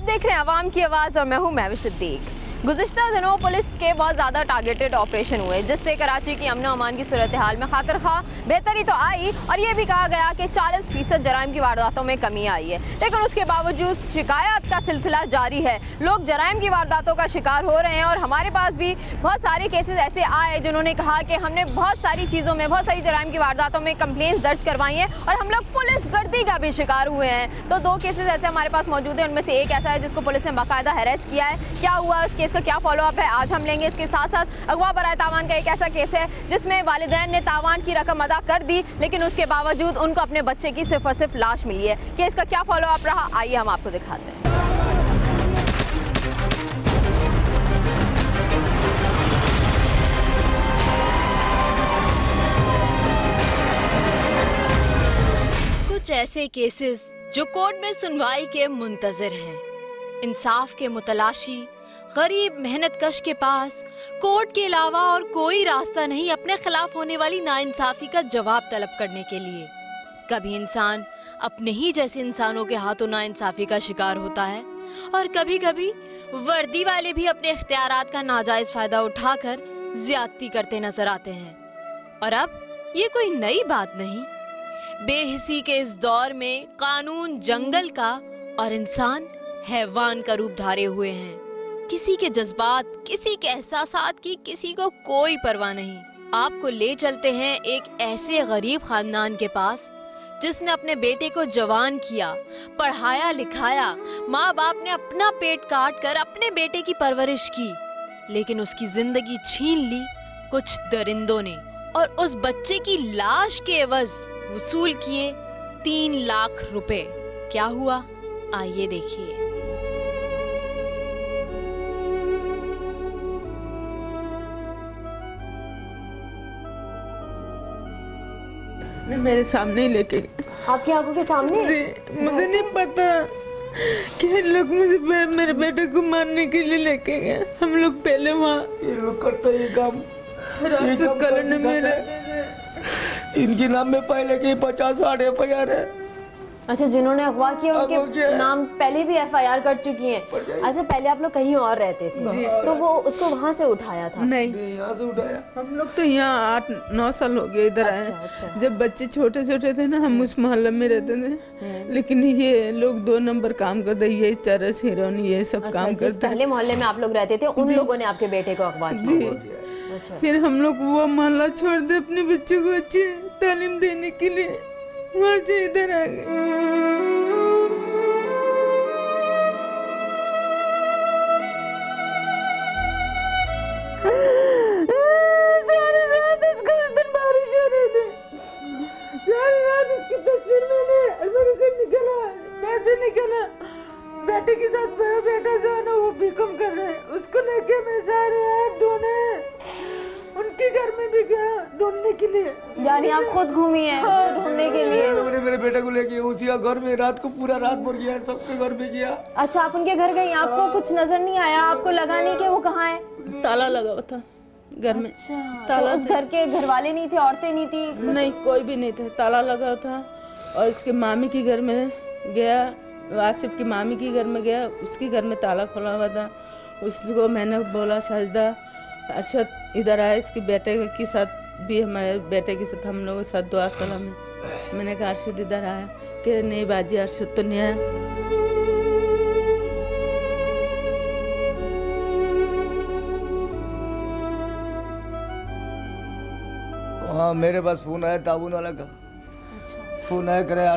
देख रहे हैं अवाम की आवाज़ और मैं हूं महविश सिद्दीक। गुज़िश्ता दिनों पुलिस के बहुत ज़्यादा टारगेटेड ऑपरेशन हुए, जिससे कराची की अमन अमान की सूरत हाल में खातिर खा बेहतरी तो आई और ये भी कहा गया कि 40% जराइम की वारदातों में कमी आई है, लेकिन उसके बावजूद शिकायत का सिलसिला जारी है। लोग जराइम की वारदातों का शिकार हो रहे हैं और हमारे पास भी बहुत सारे केसेस ऐसे आए जिन्होंने कहा कि हमने बहुत सारी चीज़ों में, बहुत सारी जराइम की वारदातों में कंप्लेंट दर्ज करवाई हैं और हम लोग पुलिस गर्दी का भी शिकार हुए हैं। तो 2 केसेस ऐसे हमारे पास मौजूद हैं, उनमें से एक ऐसा है जिसको पुलिस ने बाकायदा हरेस्ट किया है। क्या हुआ उस केस का क्या फॉलोअप है आज हम लेंगे। इसके साथ साथ अगवा बराए तावान का एक ऐसा केस है जिसमें वालिदैन ने तावान की रकम अदा कर दी, लेकिन उसके बावजूद उनको अपने बच्चे की सिर्फ और सिर्फ लाश मिली है। केस का क्या फॉलोअप रहा, आइए हम आपको दिखाते हैं। कुछ ऐसे केसेस जो कोर्ट में सुनवाई के मुंतजर हैं, इंसाफ के मुतलाशी गरीब मेहनतकश के पास कोर्ट के अलावा और कोई रास्ता नहीं अपने खिलाफ होने वाली नाइंसाफी का जवाब तलब करने के लिए। कभी इंसान अपने ही जैसे इंसानों के हाथों नाइंसाफी का शिकार होता है और कभी कभी वर्दी वाले भी अपने इख्तियारात का नाजायज फायदा उठाकर ज्यादती करते नजर आते हैं। और अब ये कोई नई बात नहीं, बेहिसी के इस दौर में कानून जंगल का और इंसान हैवान का रूप धारे हुए हैं। किसी के जज्बात, किसी के एहसासात की किसी को कोई परवाह नहीं। आपको ले चलते हैं एक ऐसे गरीब खानदान के पास जिसने अपने बेटे को जवान किया, पढ़ाया लिखाया, माँ बाप ने अपना पेट काट कर अपने बेटे की परवरिश की, लेकिन उसकी जिंदगी छीन ली कुछ दरिंदों ने और उस बच्चे की लाश के एवज वसूल किए 3 लाख रुपए। क्या हुआ, आइए देखिए। मेरे सामने ही लेके गए। आपकी आंखों के सामने? जी, मुझे नहीं पता कि लोग मुझे मेरे बेटे को मारने के लिए लेके गए। हम लोग पहले वहाँ ये लोग करते ये काम कॉलोनी में इनके नाम में पहले के 50-60 FIR है। अच्छा, जिन्होंने अगवा किया उनके नाम पहले भी FIR कर चुकी हैं। अच्छा, पहले आप लोग कहीं और रहते थे तो वो उसको वहाँ से उठाया था? नहीं, यहाँ से उठाया। हम लोग तो यहाँ 8-9 साल हो गए इधर आए। जब बच्चे छोटे छोटे थे ना, हम उस मोहल्ले में रहते थे, लेकिन ये लोग 2 नंबर काम करते, ये चरस हिरोइन ये सब काम करते। पहले मोहल्ले में आप लोग रहते थे, उन लोगों ने आपके बेटे को अगवा किया? जी। फिर हम लोग वो मोहल्ला छोड़ दे अपने बच्चों को अच्छी तालीम देने के लिए वहाँ से इधर आ गए। सारी रात इसको उस दिन बारिश हो रही थी, सारी रात इसकी तस्वीर मैंने अलमारी से निकाला, पैसे निकाला, बेटे के साथ बड़ा बेटा जो है ना वो बीकॉम कर रहा है, उसको लेके मैं सारी रात ढूंढे, उनके घर में भी गया ढूंढने के लिए। यानी आप खुद घूमी हैं ढूंढने के लिए? मैंने मेरे बेटे को लेके उसी घर में रात को पूरा रात भर गया, सबके घर में गया। अच्छा, आप उनके घर गई, आपको कुछ नजर नहीं आया? आपको लगा नहीं कि वो कहाँ है? ताला लगा हुआ था घर में। अच्छा, ताला तो उस घर के घर वाले नहीं थे, औरतें नहीं थी? नहीं, कोई भी नहीं थे, ताला लगा था। और इसके मामी के घर में गया, आसिफ की मामी के घर में गया, उसके घर में ताला खुला हुआ था। उसको मैंने बोला शाहिदा अरशद इधर आए, इसके बेटे के साथ भी, हमारे बेटे के साथ हम लोगों के साथ दुआ सलाम है। मैंने कहा अरशद इधर आया, कि नहीं बाजी अरशद तो नहीं आया। हाँ, मेरे पास फोन आया ताबून वाला का। फोन आया, करे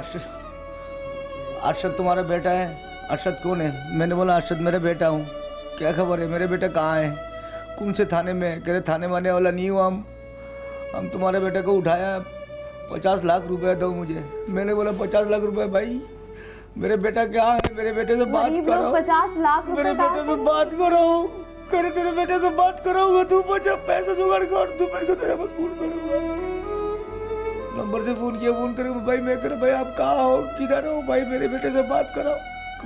अरशद तुम्हारा बेटा है। अरशद कौन है? मैंने बोला अरशद मेरा बेटा हूँ। क्या खबर है, मेरे बेटा कहाँ है, कौन से थाने में? कह रहे थाने में आने वाला नहीं हुआ, हम तुम्हारे बेटे को उठाया, 50 लाख रुपए दो मुझे। मैंने बोला 50 लाख रुपए? भाई मेरे बेटा क्या है, मेरे बेटे से बात करो। 50 लाख मेरे बेटे से बात करो। करे तेरे बेटे से बात करो, तू पैसे जुगाड़ कर, तू मेरे को तेरे पास फोन करूँगा। नंबर से फोन किया, फोन करे भाई, मैं करे भाई आप कहाँ हो, किधर हो भाई, मेरे बेटे से बात करो।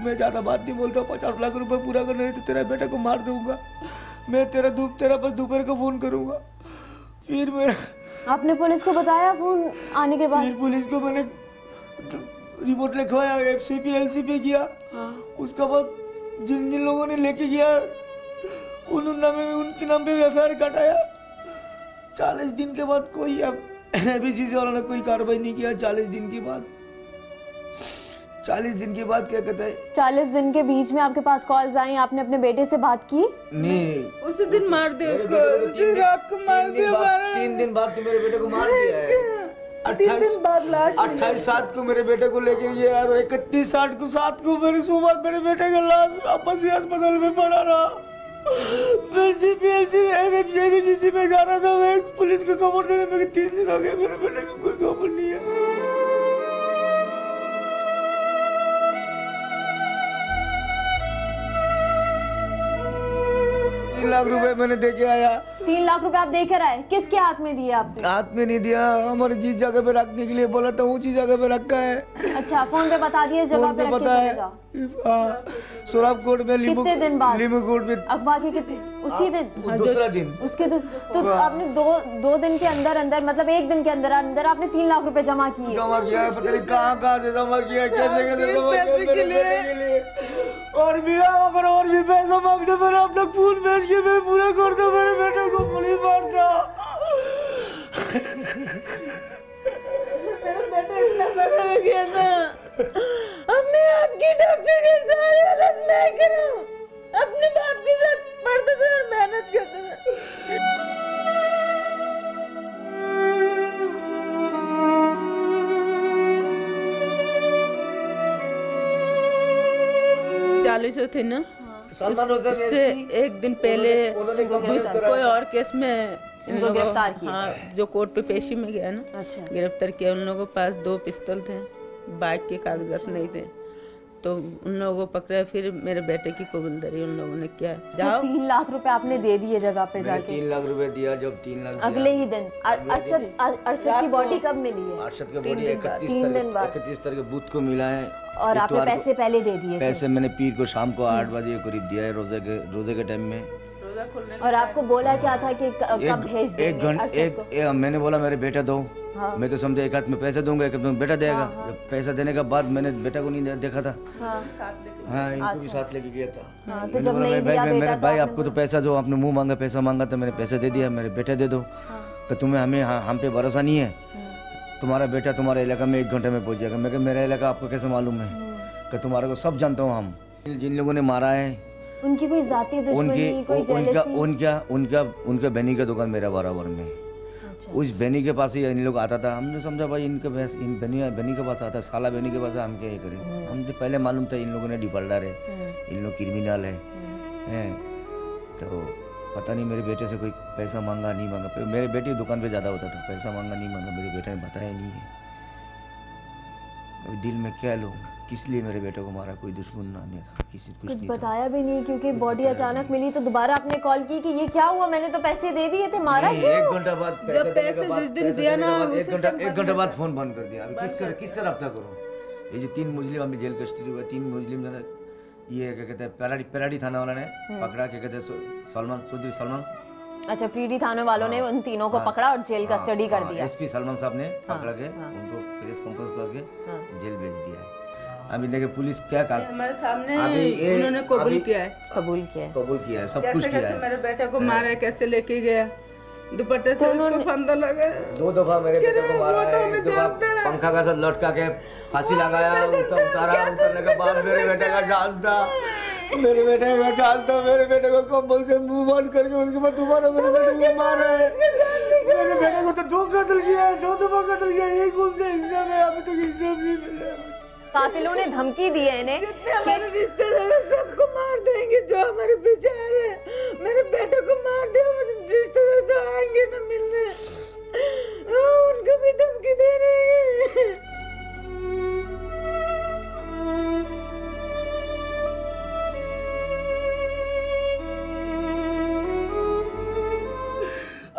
मैं ज़्यादा बात नहीं बोलता, 50 लाख रुपए पूरा करना नहीं तो तेरे बेटे को मार दूंगा। मैं तेरा बस दोपहर को फोन करूंगा। फिर मेरा आपने पुलिस को बताया फोन आने के बाद? फिर पुलिस को मैंने रिपोर्ट लिखवाया, FCP LCP किया। उसका बाद जिन जिन लोगों ने लेके गया उनके नाम पे एफआईआर कटाया। 40 दिन के बाद कोई एबीसीसी वालों ने कोई कार्रवाई नहीं किया। 40 दिन के बाद 40 दिन के बाद क्या कहता है, 40 दिन के बीच में आपके पास कॉल्स आई, आपने अपने बेटे से बात की? नहीं, उसी दिन मार दिया उसको, उसी रात को मार दिया। 3 दिन बाद तो मेरे बेटे को मार दिया है। 3 दिन बाद लाश 28/7 को मेरे बेटे को लेके गया और 31/8 को मेरी सुबह मेरे बेटे का लाश वापस ही अस्पताल में पड़ा रहा। मैं एबीसीसी में जा रहा था, मैं पुलिस को खबर देने में 3 दिन हो गए, मेरे बेटे को कोई खबर नहीं है। 3 लाख रुपए मैंने दे के आया। 3 लाख रुपए आप देकर आए? किसके हाथ में दिए आपने? हाथ में नहीं दिया, हमारे जिस जगह पे रखने के लिए बोला था ऊंची जगह पे रखा है। अच्छा, फोन पे बता दिए जगह पे पता है। सोराब कोर्ट में कितने दिन बाद? लीमू कोर्ट में अगवा के कितने? उसी दिन? दूसरा दिन उसके तो आपने दो दिन के अंदर मतलब 1 दिन के अंदर आपने 3 लाख रुपए जमा किए? जमा किया है, पता नहीं कहाँ से जमा किया, कैसे जमा किया मेरे बेटे के लिए। और भी अगर और भी पैसा मांगते मैंने अपना खून बेच के मैं पूरा करता, मेरे बेटे को पुलिस मारता। मेरा बेटा इतना बड़ा हो गया था, हमने आपकी डॉक्टर के सारे इलाज मैं करूं, अपने बाप के साथ पढ़ता था और मेहनत करता था। 40 थे ना, उससे 1 दिन पहले कोई और केस में इनको गिरफ्तार किया। हाँ, जो कोर्ट पे पेशी में गया ना, अच्छा। गिरफ्तार किया। उन लोगों के पास 2 पिस्तौल थे, बाइक के कागजात नहीं थे, तो उन लोगों को पकड़ा। फिर मेरे बेटे की कबूलदारी उन लोगों ने किया। जाओ 3 लाख रुपए आपने दे दिए जगह पे जाके? 3 लाख रुपए दिया। जब 3 लाख अगले ही दिन अरशद की बॉडी कब मिली है? अरशद की बॉडी 31 तारीख बुध को मिला है। और आपने पैसे पहले दे दिए? पैसे मैंने पीर को शाम को 8 बजे करीब दिया है, रोजे के टाइम में। और आपको बोला क्या था कि कब भेज देंगे? मैंने बोला मेरे बेटा दो। हाँ। मैं तो समझा एक हाथ में पैसे दूंगा, एक हाथ में बेटा देगा। हाँ। जब पैसा देने के बाद मैंने बेटा को नहीं देखा था। हाँ, इनको भी साथ लेके गया था। हाँ, तो जब नहीं दिया बेटा, मेरे भाई आपको तो पैसा जो आपने मुंह मांगा पैसा मांगा तो मैंने पैसे दे दिया, मेरे बेटे दे दो। तो तुम्हें हम पे भरोसा नहीं है, तुम्हारा बेटा तुम्हारे इलाका में 1 घंटे में पहुंच जाएगा। मैं कहा मेरा इलाका आपको कैसे मालूम है? कि तुम्हारे को सब जानता हूँ हम। जिन लोगों ने मारा है उनकी कोई जाती दुश्मनी, कोई जेलसी? उनका बहनी का दुकान मेरा बराबर में। अच्छा। उस बहनी के पास ही इन लोग आता था। हमने समझा भाई इन बहनी के पास आता है, साला बहनी के पास हम क्या करें। हमसे पहले मालूम था इन लोगों ने डिफॉल्टर है, इन लोग क्रिमिनल है। तो पता नहीं मेरे बेटे से कोई पैसा मांगा नहीं मांगा। मेरे बेटे दुकान पे ज़्यादा होता था, पैसा मांगा नहीं मांगा मेरे बेटे ने बताया नहीं है। अभी दिल में क्या लो, किस लिए मेरे बेटे को मारा, कोई दुश्मन नहीं था, किसी कुछ नहीं बताया भी नहीं। क्योंकि बॉडी अचानक मिली तो दोबारा आपने कॉल की कि ये क्या हुआ, मैंने तो पैसे दे दिए थे, मारा क्यों? 1 घंटा बाद जब पैसे जिस दिन दिया ना, 1 घंटा बाद फोन बंद कर दिया। अभी किससे रब्ता करूँ? ये जो 3 मुस्लिम अभी जेल कस्टडी हुआ, 3 मुस्लिम जो ये क्या कहते हैं पेराडी थाना वाला ने पकड़ा, क्या कहते हैं चौधरी सलमान। अच्छा, पीडी थाने वालों ने उन तीनों को पकड़ा और जेल कस्टडी कर दिया। एसपी सलमान साहब ने पकड़ा के उनको प्रेस कॉन्फ्रेंस करके जेल भेज दिया है। अभी देखिए पुलिस क्या हमारे सामने उन्होंने कबूल किया है, सब कुछ किया है। मेरे बेटे को मारा, कैसे लेके गया, दुपट्टे से उसको फंदा लगा। 2 दफा मेरे बेटे को मारा है, 1 दफा पंखा का साथ लटका के फांसी लगाया, उतरने के बाद मेरे बेटे का जाल था, मेरे बेटे को कंबल से मुंह बंद करके उसके बाद दोबारा मेरे बेटे को मारा है। मेरे बेटे को तो 2 कत्ल किया है, 2 दफा कत्ल किया है। कौन सा हिस्सा में अभी तक हिस्सा नहीं मिला। कातिलों ने धमकी दी है इन्हें, जितने हमारे रिश्तेदार हैं सबको मार देंगे, जो हमारे पीछे आ रहे हैं। मेरे बेटे को मार दे, रिश्तेदार तो आएंगे ना मिलने, उनको भी धमकी दे रहे हैं।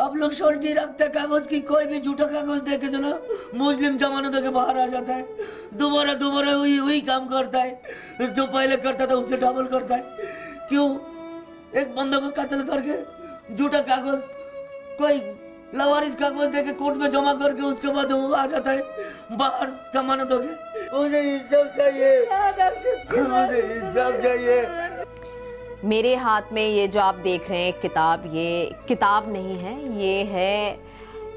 अब लोग शॉर्टी रखते कागज की, कोई भी झूठा कागज देके जो ना मुस्लिम जमानत के बाहर आ जाता है, दोबारा वही काम करता है जो पहले करता था, उससे डबल करता है। क्यों? एक बंदा को कत्ल करके झूठा कागज, कोई लवारिस कागज देके कोर्ट में जमा करके उसके बाद वो आ जाता है बाहर जमानत हो गई। मुझे इंसाफ चाहिए, मुझे इंसाफ चाहिए। मेरे हाथ में ये जो आप देख रहे हैं किताब, ये किताब नहीं है, ये है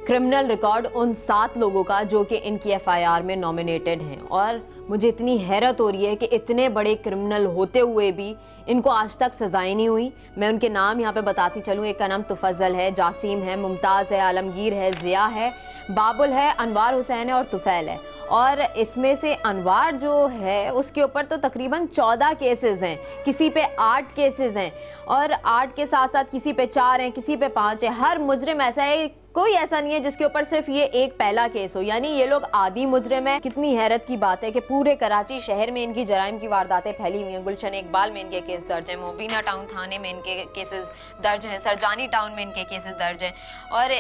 क्रिमिनल रिकॉर्ड उन 7 लोगों का जो कि इनकी एफआईआर में नॉमिनेटेड हैं। और मुझे इतनी हैरत हो रही है कि इतने बड़े क्रिमिनल होते हुए भी इनको आज तक सजाएं नहीं हुई। मैं उनके नाम यहाँ पे बताती चलूँ। एक का नाम तुफज़ल है, जासिम है, मुमताज़ है, आलमगीर है, ज़िया है, बाबुल है, अनवार हुसैन है और तुफ़ैल है। और इसमें से अनवार जो है उसके ऊपर तो तकरीबन 14 केसेस हैं, किसी पे 8 केसेस हैं और 8 के साथ साथ किसी पे 4 हैं, किसी पे 5 है। हर मुजरिम ऐसा है, कोई ऐसा नहीं है जिसके ऊपर सिर्फ ये एक पहला केस हो, यानी ये लोग आदी मुजरिम है। कितनी हैरत की बात है कि पूरे कराची शहर में इनकी जराइम की वारदातें फैली हुई हैं। गुलशन इकबाल में इनके केस दर्ज हैं, मोबीना टाउन थाने में इनके केसेस दर्ज हैं, सरजानी टाउन में इनके केसेस दर्ज हैं। और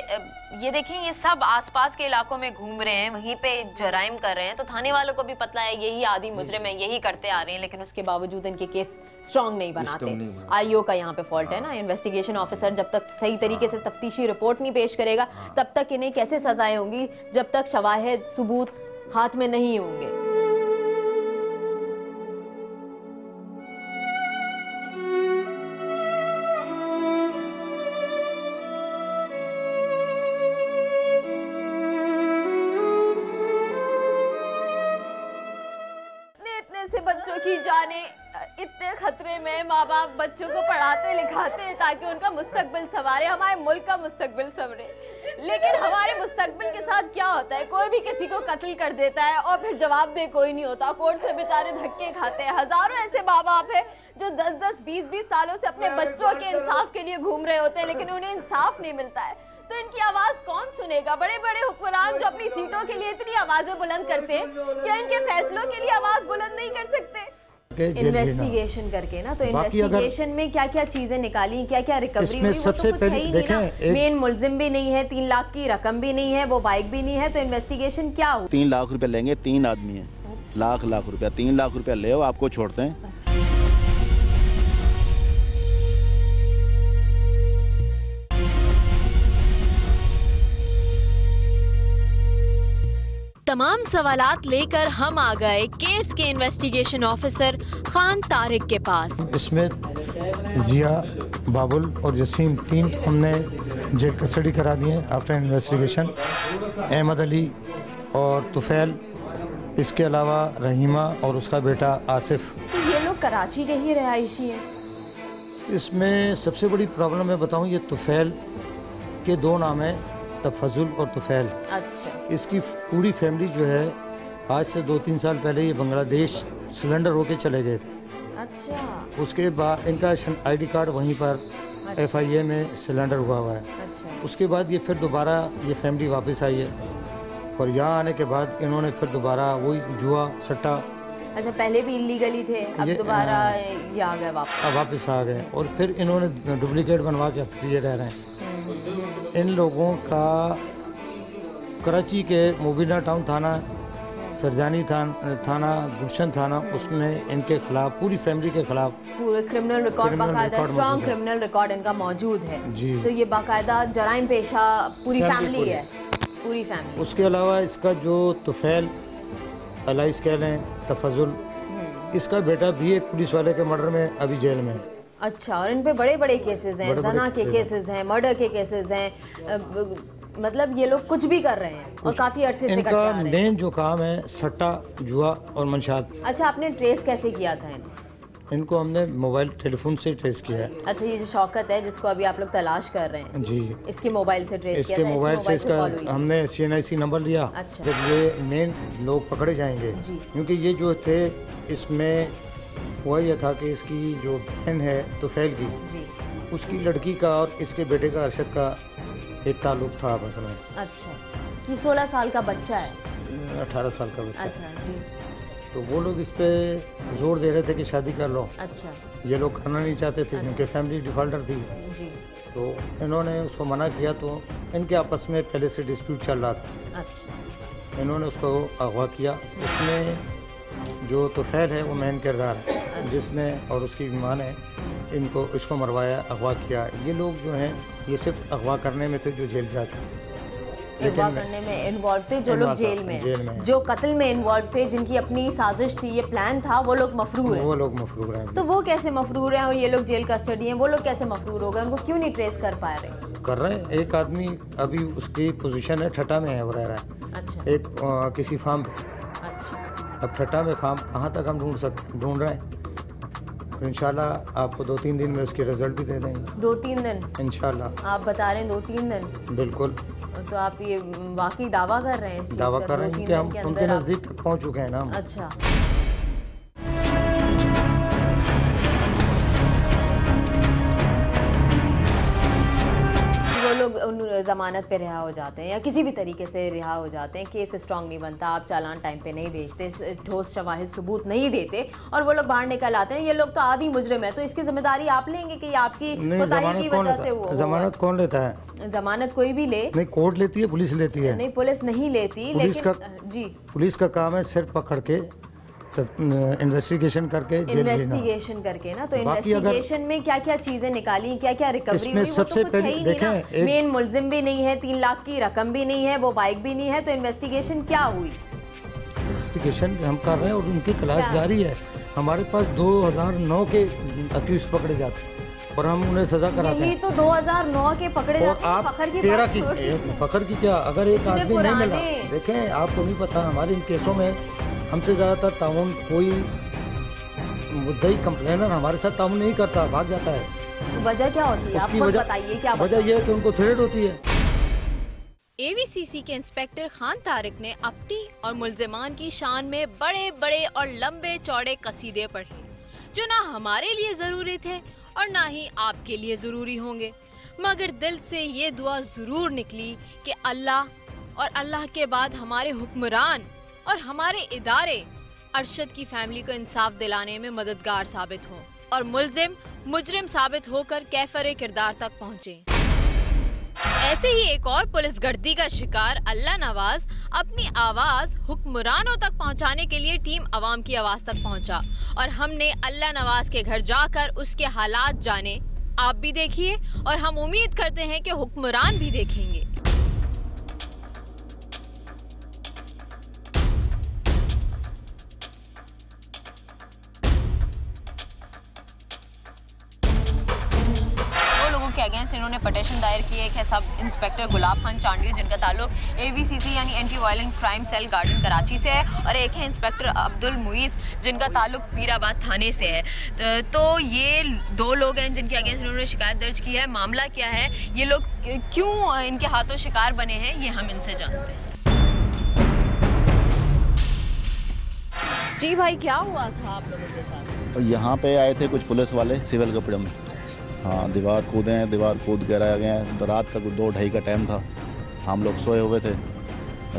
ये देखें, ये सब आसपास के इलाकों में घूम रहे हैं, वहीं पे जराइम कर रहे हैं। तो थाने वालों को भी पता है यही आदी मुजरिम है, यही करते आ रहे हैं, लेकिन उसके बावजूद इनके केस स्ट्रॉन्ग नहीं बनाते। आईओ का यहाँ पे फॉल्ट है ना। इन्वेस्टिगेशन ऑफिसर जब तक सही तरीके से तफ्तीशी रिपोर्ट नहीं पेश करेगा तब तक इन्हें कैसे सजाएं होंगी, जब तक शवाहिद सबूत हाथ में नहीं होंगे। इतने से बच्चों की जाने इतने खतरे में, माँ बाप बच्चों को पढ़ाते लिखाते हैं ताकि उनका मुस्तकबिल संवारे, हमारे मुल्क का मुस्तकबिल संवरे। लेकिन हमारे मुस्तकबिल के साथ क्या होता है, कोई भी किसी को कत्ल कर देता है और फिर जवाब दे कोई नहीं होता, कोर्ट में बेचारे धक्के खाते हैं। हजारों ऐसे माँ बाप है जो 10-10, 20-20 सालों से अपने बच्चों के इंसाफ के लिए घूम रहे होते हैं, लेकिन उन्हें इंसाफ नहीं मिलता है। तो इनकी आवाज कौन सुनेगा? बड़े बड़े हुक्मरान जो अपनी सीटों के लिए इतनी आवाजें बुलंद करते हैं, क्या इनके फैसलों के लिए आवाज बुलंद नहीं कर सकते? इन्वेस्टिगेशन करके ना, तो इन्वेस्टिगेशन में क्या क्या चीजें निकाली, क्या क्या रिकवरी हुई, सबसे पहले देखें, मेन मुलजिम भी नहीं है, 3 लाख की रकम भी नहीं है, वो बाइक भी नहीं है, तो इन्वेस्टिगेशन क्या हुई? 3 लाख रुपए लेंगे, 3 आदमी है, लाख रुपया, 3 लाख रुपया ले आओ, आपको छोड़ते हैं। तमाम सवालात लेकर हम आ गए केस के इन्वेस्टिगेशन ऑफिसर खान तारिक के पास। इसमें जिया, बाबुल और जसीम 3 हमने जेल कस्टडी करा दिए आफ्टर इन्वेस्टिगेशन। अहमद अली और तुफ़ैल, इसके अलावा रहीमा और उसका बेटा आसिफ। तो ये लोग कराची के ही रहायशी हैं। इसमें सबसे बड़ी प्रॉब्लम मैं बताऊं, ये तुफ़ैल के 2 नाम हैं, तफजुल और तुफ़ैल। अच्छा। इसकी पूरी फैमिली जो है आज से 2-3 साल पहले ये बांग्लादेश सिलेंडर होके चले गए थे। अच्छा। उसके बाद इनका आईडी कार्ड वहीं पर FIA में सिलेंडर हुआ है। अच्छा। उसके बाद ये फिर दोबारा ये फैमिली वापस आई है और यहाँ आने के बाद इन्होंने फिर दोबारा वही जुआ सट्टा। अच्छा, पहले भी इलीगली थे, अब दोबारा ये आ गए वापस आ गए और फिर इन्होंने डुप्लीकेट बनवा के फिर ये रह रहे हैं। इन लोगों का कराची के मोबिना टाउन थाना, सरजानी थाना, गुलशन थाना, उसमें इनके खिलाफ, पूरी फैमिली के खिलाफ पूरे क्रिमिनल रिकॉर्ड, बाकायदा स्ट्रॉन्ग क्रिमिनल रिकॉर्ड इनका मौजूद है जी। तो ये बाकायदा जराइम पेशा पूरी फैमिली है, पूरी फैमिली। उसके अलावा इसका जो तुफ़ैल अलाइस कह लें, तफजुल, इसका बेटा भी एक पुलिस वाले के मर्डर में अभी जेल में है। अच्छा। और इन पे बड़े बड़े केसेस हैं, जना के केसेस हैं, मर्डर के केसेस हैं, मतलब ये लोग कुछ भी कर रहे हैं और काफी अरसे से करते आ रहे हैं। इनका मेन जो काम है सट्टा, जुआ और मंशात। अच्छा, आपने ट्रेस कैसे किया था इन्हें? इनको हमने मोबाइल टेलीफोन से ट्रेस किया है। अच्छा, ये जो शौकत है जिसको अभी आप लोग तलाश कर रहे हैं जी, इसके मोबाइल से ट्रेस किया था? इसके मोबाइल से इसका हमने CNIC नंबर लिया। अच्छा। जब ये मेन लोग पकड़े जाएंगे, क्योंकि ये जो थे इसमें हुआ यह था कि इसकी जो बहन है तुफ़ैल की जी, उसकी लड़की का और इसके बेटे का अरशद का एक ताल्लुक था आपस में। अच्छा। ये 16 साल का बच्चा है? 18 साल का बच्चा। अच्छा जी। तो वो लोग इस पे जोर दे रहे थे कि शादी कर लो। अच्छा। ये लोग करना नहीं चाहते थे क्योंकि फैमिली डिफॉल्टर थी जी। तो इन्होंने उसको मना किया, तो इनके आपस में पहले से डिस्प्यूट चल रहा था। अच्छा। इन्होंने उसको अगवा किया। उसमें जो तुफ़ैल है वो मेन किरदार है, जिसने और उसकी माँ ने इसको मरवाया, अगवा किया। ये लोग जो हैं ये सिर्फ अगवा करने में थे जो जेल जा चुके हैं। अगवा करने में इन्वॉल्व थे जो लोग जेल में, जो कत्ल में इन्वॉल्व थे, जिनकी अपनी साजिश थी, ये प्लान था, वो लोग मफरूर हैं। वो लोग मफरूर हैं। तो वो कैसे मफरूर हैं और ये लोग जेल कस्टडी हैं, वो लोग कैसे मफरूर हो गए, उनको क्यों नहीं ट्रेस कर पा रहे? कर रहे हैं। एक आदमी अभी उसकी पोजीशन है ठट्टा में है, वो रह रहा है। अच्छा। एक किसी फार्म पे। अच्छा। अब ठट्टा में फार्म कहाँ तक हम ढूंढ रहे हैं। इंशाल्लाह आपको 2-3 दिन में उसके रिजल्ट भी दे देंगे। 2-3 दिन इंशाल्लाह। आप बता रहे हैं 2-3 दिन? बिल्कुल। तो आप ये वाकई दावा कर रहे हैं? दावा कर रहे हैं कि हम उनके नज़दीक तक पहुंच चुके हैं ना। अच्छा। वो लोग ज़मानत पे रिहा हो जाते हैं या किसी भी तरीके से रिहा हो जाते हैं, केस स्ट्रॉन्ग नहीं बनता, आप चालान टाइम पे नहीं भेजते, ठोस शवाहिद सबूत नहीं देते और वो लोग बाहर निकल आते हैं, ये लोग तो आधी मुजरिम है, तो इसकी जिम्मेदारी आप लेंगे कि आपकी कोताही की वजह से हुआ? जमानत कौन लेता है? जमानत कोई भी ले? नहीं, कोर्ट लेती है, पुलिस लेती है। नहीं, पुलिस नहीं लेती। पुलिस का जी, पुलिस का काम है सिर्फ पकड़ के इन्वेस्टिगेशन करके ना। तो इन्वेस्टिगेशन में क्या क्या चीजें निकाली, क्या क्या रिकवरी हुई? सबसे पहले देखें, मेन मुलजिम भी नहीं है, 3 लाख की रकम भी नहीं है, वो बाइक भी नहीं है, तो इन्वेस्टिगेशन क्या हुई? इन्वेस्टिगेशन हम कर रहे हैं और उनकी तलाश जारी है। हमारे पास 2009 के अक्यूज पकड़े जाते हैं और हम उन्हें सजा कराते हैं। तो 2009 के पकड़े और जाते हैं। आप फखर की 13 की फखर की क्या, अगर एक आदमी नहीं मिला, देखें आपको नहीं पता, हमारे इन केसों में हमसे ज़्यादातर ताउन कोई मुद्दई कंप्लेनर हमारे साथ ताउन नहीं करता, भाग जाता है। वजह क्या होती है? उसकी आप वजह बताइए, क्या वजह यह है कि उनको थ्रेट होती है। एवीसीसी के इंस्पेक्टर खान तारिक ने अपनी और मुल्जिमान की शान में बड़े बड़े और लंबे चौड़े कसीदे पढ़े, जो ना हमारे लिए जरूरी थे और ना ही आपके लिए जरूरी होंगे, मगर दिल से ये दुआ जरूर निकली कि अल्लाह और अल्लाह के बाद हमारे हुक्मरान और हमारे इदारे अरशद की फैमिली को इंसाफ दिलाने में मददगार साबित हो और मुल्जिम मुजरिम साबित होकर कैफरे किरदार तक पहुँचे। ऐसे ही एक और पुलिस गर्दी का शिकार अल्लाह नवाज अपनी आवाज हुक्मरानों तक पहुंचाने के लिए टीम अवाम की आवाज तक पहुंचा और हमने अल्लाह नवाज के घर जाकर उसके हालात जाने। आप भी देखिए और हम उम्मीद करते हैं कि हुक्मरान भी देखेंगे। के अगेंस्ट इन्होंने पटिशन दायर की है कि सब इंस्पेक्टर गुलाब खान चांडिया, जिनका ताल्लुक एवीसीसी यानी anti violent crime cell garden Karachi से है, और एक है इंस्पेक्टर अब्दुल मुईज़, जिनका ताल्लुक पीराबाद थाने से है। तो ये 2 लोग हैं जिनके अगेंस्ट इन्होंने शिकायत दर्ज की है। मामला क्या है, ये लोग क्यों इनके हाथों शिकार बने हैं, ये हम इनसे जानते हैं। जी भाई, क्या हुआ था आप लोगों के साथ? यहाँ पे आए थे कुछ पुलिस वाले सिविल कपड़े में। हाँ, दीवार कूदे हैं, दीवार कूद कर आ गए हैं। तो रात का कुछ 2-2:30 का टाइम था, हम लोग सोए हुए थे।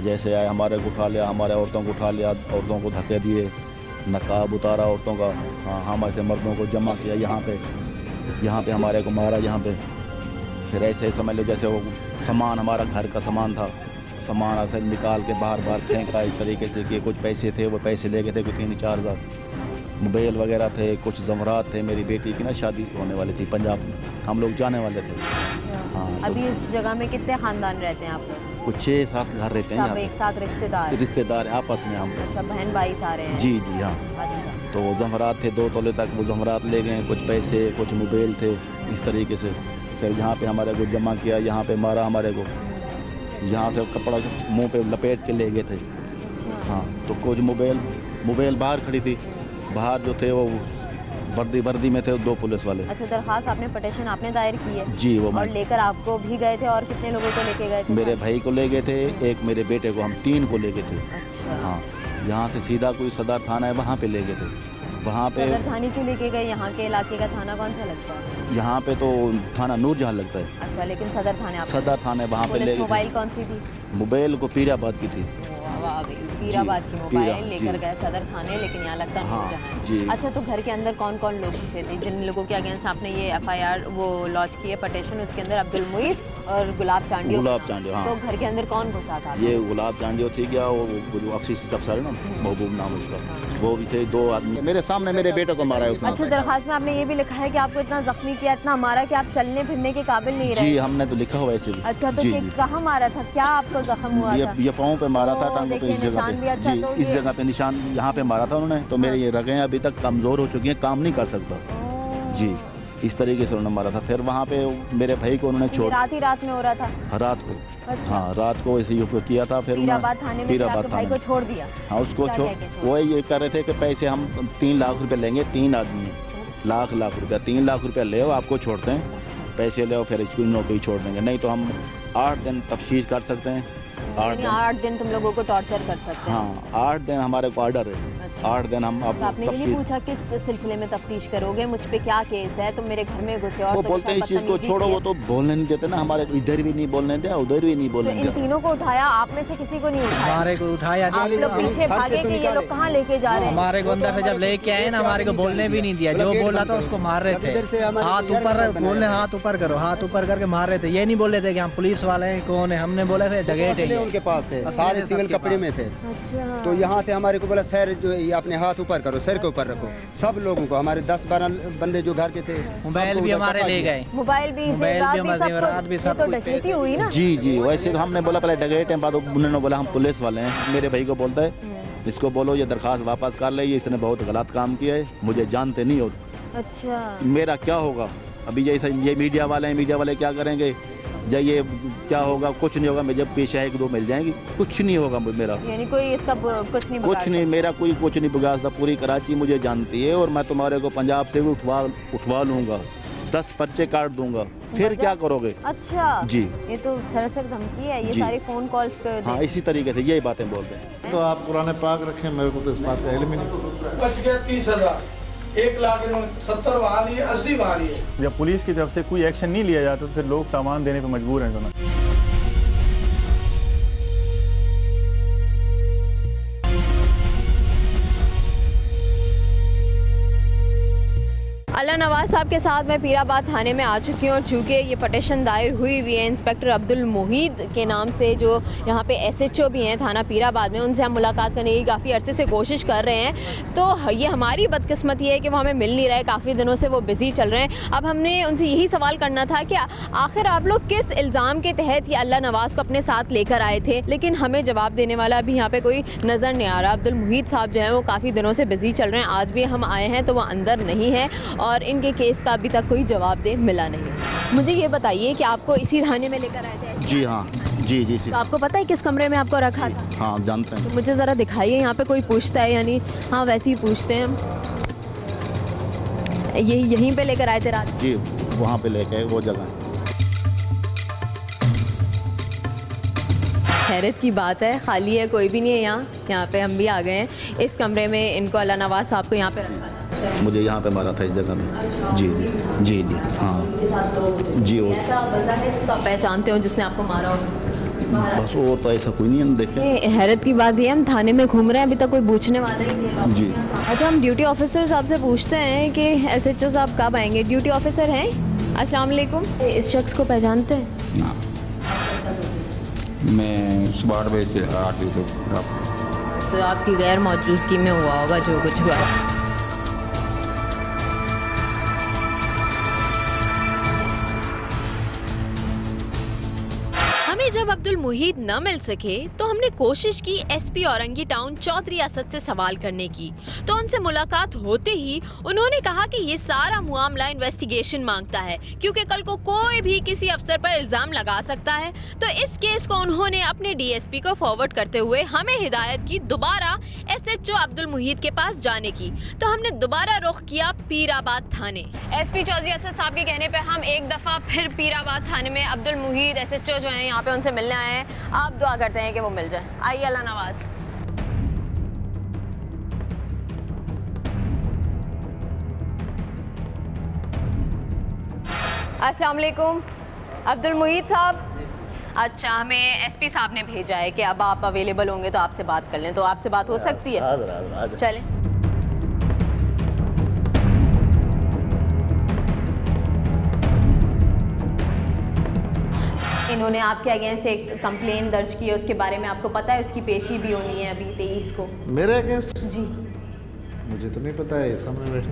जैसे आए हमारे को उठा लिया, हमारे औरतों को उठा लिया, औरतों को धक्के दिए, नकाब उतारा औरतों का। हाँ, हम ऐसे मर्दों को जमा किया यहाँ पे हमारे को मारा यहाँ पे। फिर ऐसे ही समझ लो जैसे वो सामान हमारा घर का सामान था, सामान ऐसे निकाल के बाहर फेंका इस तरीके से कि कुछ पैसे थे, वो पैसे ले गए थे, कुछ 3-4 हज़ार मोबाइल वगैरह थे, कुछ ज़मरात थे। मेरी बेटी की ना शादी होने वाली थी पंजाब में, हम लोग जाने वाले थे। हाँ, अभी इस जगह में कितने ख़ानदान रहते हैं आप लोग? कुछ 6-7 घर रहते हैं सब एक साथ? रिश्तेदार आपस में हम लोग। अच्छा, बहन भाई सारे हैं? जी जी हाँ। अच्छा। तो ज़मरात थे 2 तोले तक, वो ज़मरात ले गए, कुछ पैसे, कुछ मोबाइल थे, इस तरीके से। फिर यहाँ पे हमारे को जमा किया, यहाँ पे मारा हमारे को, यहाँ से कपड़ा मुँह पे लपेट के ले गए थे। हाँ, तो कुछ मोबाइल बाहर खड़ी थी, बाहर जो थे वो वर्दी में थे 2 पुलिस वाले। अच्छा, दरखास्त आपने पटिशन आपने दायर की है? जी, वो और लेकर आपको भी गए थे? और कितने लोगों को लेके गए थे? मेरे भाई को ले गए थे, एक मेरे बेटे को, हम 3 को ले गए थे। अच्छा। हाँ, यहाँ से सीधा कोई सदर थाना है, वहाँ पे ले गए थे। वहाँ पे सदर थाने क्यों लेके गए? यहाँ के इलाके का थाना कौन सा लगता है? यहाँ पे तो थाना नूरजहां लगता है। अच्छा, लेकिन सदर थाने वहाँ पे ले गए। मोबाइल कौन सी थी? मोबाइल को पीराबाद की थी। पीराबाद की मोबाइल लेकर गए सदर थाने, लेकिन यहाँ लगता है हाँ, जी। अच्छा, तो घर के अंदर कौन कौन लोग घुसे थे जिन लोगों के अगेंस्ट आपने ये FIR वो लॉन्च की है पटिशन? उसके अंदर अब्दुल मुईज़ और गुलाब चांडियो। हाँ। तो घर के अंदर कौन घुसा था? ये गुलाब चांडियो थी क्या, वो अफसर है ना, महबूब नाम उसका। वो भी थे 2 आदमी, मेरे सामने मेरे बेटे को मारा है उसने। अच्छा, दरखास्त में आपने ये भी लिखा है कि आपको इतना जख्मी किया, इतना मारा कि आप चलने फिरने के काबिल नहीं रहे? जी, हमने तो लिखा हुआ ऐसे भी। अच्छा, तो कहाँ मारा था, क्या आपको जख्म हुआ था? ये पाँव पे मारा था, टांगों पे, इस जगह पे। अच्छा, जी, तो इस जगह पे निशान यहाँ पे मारा था उन्होंने। तो मेरे ये रगें अभी तक कमज़ोर हो चुकी हैं, काम नहीं कर सकता। जी, इस तरीके से उन्होंने मारा था। फिर वहाँ पे मेरे भाई को उन्होंने छोड़, रात में हो रहा था, रात को। अच्छा। हाँ, रात को ऐसे ही किया था। फिर पीराबाद थाने में आपके भाई को छोड़ दिया? हाँ, उसको छोड़, वो ये कह रहे थे कि पैसे हम 3 लाख रुपए लेंगे, 3 आदमी हैं, लाख रुपया, 3 लाख रुपया ले, आपको छोड़ते हैं, पैसे ले, फिर इसकी नौकरी छोड़ देंगे, नहीं तो हम 8 दिन तफ्तीश कर सकते हैं। 8 दिन तुम लोगों को टॉर्चर कर सकते हैं? हाँ, 8 दिन हमारे को ऑर्डर है। अच्छा। 8 दिन हम अब आपने ये नहीं पूछा किस सिलसिले में तफ्तीश करोगे, मुझ पे क्या केस है, तुम मेरे घर में घुसे और वो बोलते हैं इस चीज़ को छोड़ो, वो तो बोलने नहीं देते ना, हमारे को इधर भी नहीं बोलने दिया, उधर भी नहीं बोलने दिया। इन तीनों को उठाया, आप में से किसी को नहीं उठाया? हमारे को उठाया, आप लोग पीछे भागे कि ये लोग कहाँ लेके जा रहे हैं? हमारे को अंदर से जब लेके आए ना, हमारे को बोलने भी नहीं दिया, जो बोला था उसको मार रहे थे। हाथ ऊपर बोलने, हाथ ऊपर करो, हाथ ऊपर करके मार रहे थे। ये नहीं बोले थे कि हम पुलिस वाले हैं, कौन है, हमने बोले थे डगेट है। उनके पास थे, सारे सिविल कपड़े में थे। अच्छा। तो यहाँ थे, हमारे को बोला सर जो ये अपने हाथ ऊपर करो, सर के ऊपर रखो। सब लोगों को, हमारे 10-12 बंदे जो घर के थे, मोबाइल भी हमारे ले गए, मोबाइल भी सब तो डकैती हुई ना? जी जी, वैसे हमने बोला पहले डगेट है, बाद उन्होंने बोला हम पुलिस वाले हैं। मेरे भाई को बोलता है इसको बोलो ये दरखास्त वापस कर ले, ये इसने बहुत गलत काम किया है, मुझे जानते नहीं हो। अच्छा। मेरा क्या होगा अभी, ये मीडिया वाले हैं, मीडिया वाले क्या करेंगे, जब ये क्या होगा, कुछ नहीं होगा। मैं जब पेश आए 1-2 मिल जाएंगी, कुछ नहीं होगा मेरा, यानी कोई इसका कुछ नहीं मेरा कोई कुछ नहीं बिगाड़ता। पूरी कराची मुझे जानती है, और मैं तुम्हारे को पंजाब से भी उठवा लूँगा, 10 पर्चे काट दूंगा, फिर क्या करोगे? अच्छा जी, ये तो सरासर धमकी है, ये सारी फ़ोन कॉल्स पे होते हैं। हाँ, इसी तरीके से यही बातें बोलते हैं। तो आप कुरान पाक रखें, मेरे को तो इस बात का इल्म ही नहीं। बच गया 30,000, 1,70,000 वहाँ लिए, 80 वहाँ लिए। जब पुलिस की तरफ से कोई एक्शन नहीं लिया जाता तो फिर लोग सामान देने पर मजबूर हैं। अल्लाह नवाज साहब के साथ मैं पीराबाद थाने में आ चुकी हूँ, और चूँकि ये पटिशन दायर हुई हुई है इंस्पेक्टर अब्दुल मुहीद के नाम से, जो यहाँ पे SHO भी हैं थाना पीराबाद में, उनसे हम मुलाकात करने की काफ़ी अरसे से कोशिश कर रहे हैं। तो ये हमारी बदकिस्मती है कि वो हमें मिल नहीं रहे, काफ़ी दिनों से वो बिज़ी चल रहे हैं। अब हमने उनसे यही सवाल करना था कि आखिर आप लोग किस इल्ज़ाम के तहत ये अल्लाह नवाज को अपने साथ लेकर आए थे, लेकिन हमें जवाब देने वाला अभी यहाँ पर कोई नज़र नहीं आ रहा। अब्दुल मुहीद साहब जो हैं वो काफ़ी दिनों से बिज़ी चल रहे हैं, आज भी हम आए हैं तो वो अंदर नहीं है, और इनके केस का अभी तक कोई जवाबदेह मिला नहीं। मुझे ये बताइए कि आपको इसी थाने में लेकर आए थे? जी हाँ, जी जी। तो आपको पता है किस कमरे में आपको रखा था? हाँ, जानते हैं। तो मुझे ज़रा दिखाइए, यहाँ पे कोई पूछता है? यानी हाँ, वैसे ही पूछते हैं हम। यहीं पे लेकर आए थे रात? जी, वहाँ पे लेके वो जगह। हैरत की बात है, खाली है, कोई भी नहीं है यहाँ पे हम भी आ गए हैं। इस कमरे में इनको अल्लाह नवाज साहब को यहाँ पे रखा था? मुझे यहाँ पे मारा था, इस जगह में। अच्छा। जी जी जी जी हाँ जी। और ऐसा बंदा है जिसको आप पहचानते हो जिसने आपको मारा हो? बस और तो ऐसा कोई नहीं है, देखे। हैरत की बात ये, हम थाने में घूम रहे हैं, अभी तक कोई पूछने वाला ही नहीं है। जी। अच्छा, हम ड्यूटी ऑफिसर साहब से पूछते हैं कि SHO साहब कब आएंगे? ड्यूटी ऑफिसर हैं? अस्सलाम वालेकुम, इस शख्स को पहचानते हैं? ना, मैं सुबह 8 बजे से 8 बजे तक। तो आपकी गैर मौजूदगी में हुआ होगा जो कुछ हुआ। जब अब्दुल मुहीद न मिल सके तो हमने कोशिश की SP औरंगी टाउन चौधरी असद से सवाल करने की, तो उनसे मुलाकात होते ही उन्होंने कहा कि ये सारा मामला इन्वेस्टिगेशन मांगता है, क्योंकि कल को कोई भी किसी अफसर पर इल्ज़ाम लगा सकता है। तो इस केस को उन्होंने अपने DSP को फॉरवर्ड करते हुए हमें हिदायत की दोबारा SHO अब्दुल मुहीद के पास जाने की। तो हमने दोबारा रुख किया पीराबाद थाने। SP चौधरी असद साहब के कहने पर हम एक दफ़ा फिर पीराबाद थाने में अब्दुल मुहीद SHO जो है यहाँ पे उनसे मिलने आए हैं। आप दुआ करते हैं कि वो मिल जाए। आइए अल्लाह नवाज। अस्सलाम वालेकुम अब्दुल मुहीद साहब। अच्छा, हमें SP साहब ने भेजा है कि अब आप अवेलेबल होंगे तो आपसे बात कर लें, तो आपसे बात हो सकती है? चलें। इन्होंने आपके अगेंस्ट एक कंप्लेन दर्ज की है, उसके बारे में आपको पता है? उसकी पेशी भी होनी है अभी 23 को। मेरे अगेंस्ट? जी। मुझे तो नहीं पता है, सामने बैठे।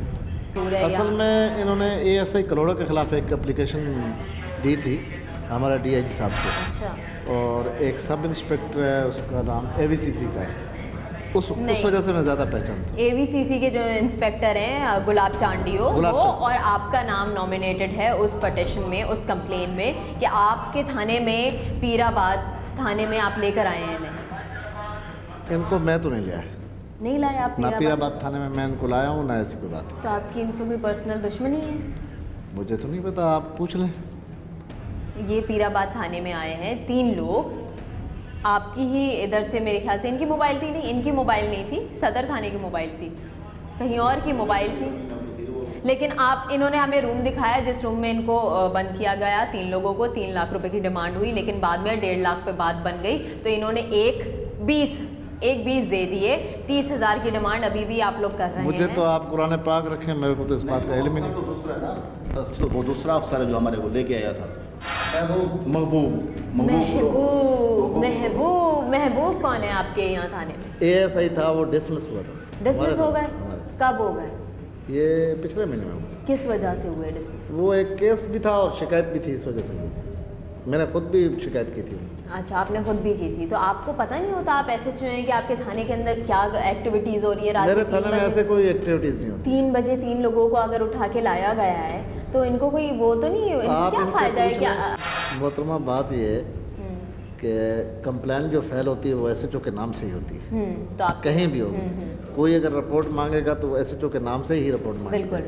असल में इन्होंने ASI करोड़ा के खिलाफ एक एप्लीकेशन दी थी हमारा DIG साहब को। अच्छा। और एक सब इंस्पेक्टर है, उसका नाम AVCC का है, उस वजह से मैं ज़्यादा पहचानता हूँ। AVCC के जो इंस्पेक्टर हैं गुलाब चांडियो, वो और आपका नाम नॉमिनेटेड है उस पटिशन में, उस कंप्लेन में कि आपके थाने में, पीराबाद थाने में आप लेकर आए हैं। नहीं, इनको मैं तो नहीं लिया है। नहीं लाया आप? ना पीराबाद थाने में मैं इनको लाया हूँ, ना ऐसी कोई बात। तो आपकी इनसे कोई पर्सनल दुश्मनी है? मुझे तो नहीं पता, आप पूछ लें। ये पीराबाद थाने में आए हैं 3 लोग, आपकी ही इधर से, मेरे ख्याल से इनकी मोबाइल थी, नहीं इनकी मोबाइल नहीं थी, सदर थाने की मोबाइल थी, कहीं और की मोबाइल थी। लेकिन आप, इन्होंने हमें रूम दिखाया जिस रूम में इनको बंद किया गया, 3 लोगों को 3 लाख रुपए की डिमांड हुई, लेकिन बाद में 1.5 लाख पे बात बन गई, तो इन्होंने एक 20 दे दिए। 30,000 की डिमांड अभी भी आप लोग कर रहे हैं। मुझे तो आप कुरान पाक रखें, मेरे को तो इस बात का इल्म ही नहीं। तो वो दूसरा अफसर है जो हमारे को लेके आया था, महबूब कौन है आपके यहाँ थाने में? ASI था, वो डिसमिस हुआ था। डिसमिस हो गए? कब हो गए? ये पिछले महीने में हुआ। किस वजह से हुए डिसमिस? वो एक केस भी था और शिकायत भी थी, इस वजह से हुई थी। मैंने खुद भी शिकायत की थी। अच्छा, आपने खुद भी की थी। तो आपको पता नहीं होता, आप SHO हैं, कि आपके थाने के अंदर क्या एक्टिविटीज़ हो रही है? मेरे थाने में ऐसे कोई एक्टिविटीज़ नहीं होती। 3 बजे 3 लोगों को अगर उठा के लाया गया है तो इनको कोई वो तो नहीं, क्या फ़ायदा है? क्या मोहतरमा, बात ये है कि कंप्लेन जो फैल होती है वो SHO के नाम से ही होती है, तो आप कहीं भी होगी। कोई अगर रिपोर्ट मांगेगा तो SHO के नाम से ही रिपोर्ट मांगेगा। बिल्कुल,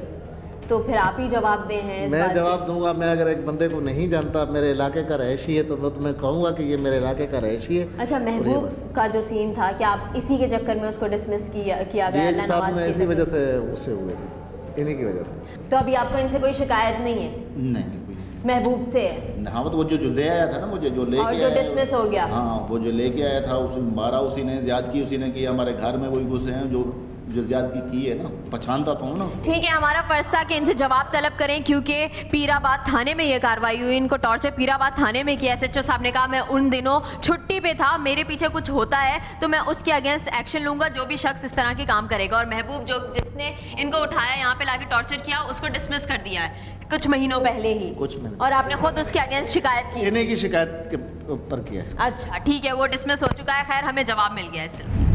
तो फिर आप ही जवाब दे हैं। मैं जवाब दूंगा। मैं अगर एक बंदे को नहीं जानता, मेरे इलाके का रहिशी है, तो मैं कहूँगा कि ये मेरे इलाके का रहिशी है। अच्छा, महबूब का जो सीन था, क्या आप इसी के चक्कर में उसको डिसमिस किया गया? DIG साहब ने इसी वजह से उससे हुए थे, इन्हीं की वजह से। तो अभी आपको इनसे कोई शिकायत नहीं है? नहीं, महबूब से है? हाँ, तो वो जो ले आया था ना, मुझे जो लेके और जो डिसमिस हो गया। हाँ, वो जो लेके आया था, उसमें मारा उसी ने, ज़्यादती उसी ने की। हमारे घर में वही घुसे हैं जो ज़्यादती की है ना, पहचानता तो हूँ ना। ठीक है, हमारा फर्ज था कि इनसे जवाब तलब करें, क्योंकि पीराबाद थाने में ये कार्रवाई हुई, इनको टॉर्चर पीराबाद थाने में किया। SHO साहब ने कहा मैं उन दिनों छुट्टी पे था, मेरे पीछे कुछ होता है तो मैं उसके अगेंस्ट एक्शन लूंगा, जो भी शख्स इस तरह के काम करेगा। और महबूब जिसने इनको उठाया, यहाँ पे लाके टॉर्चर किया, उसको डिसमिस कर दिया है कुछ महीनों पहले ही। कुछ महीने। और आपने खुद उसके अगेंस्ट शिकायत की? इन्हीं की शिकायत के ऊपर किया है। अच्छा, ठीक है, वो डिसमिस हो चुका है। खैर, हमें जवाब मिल गया इस सिलसिले।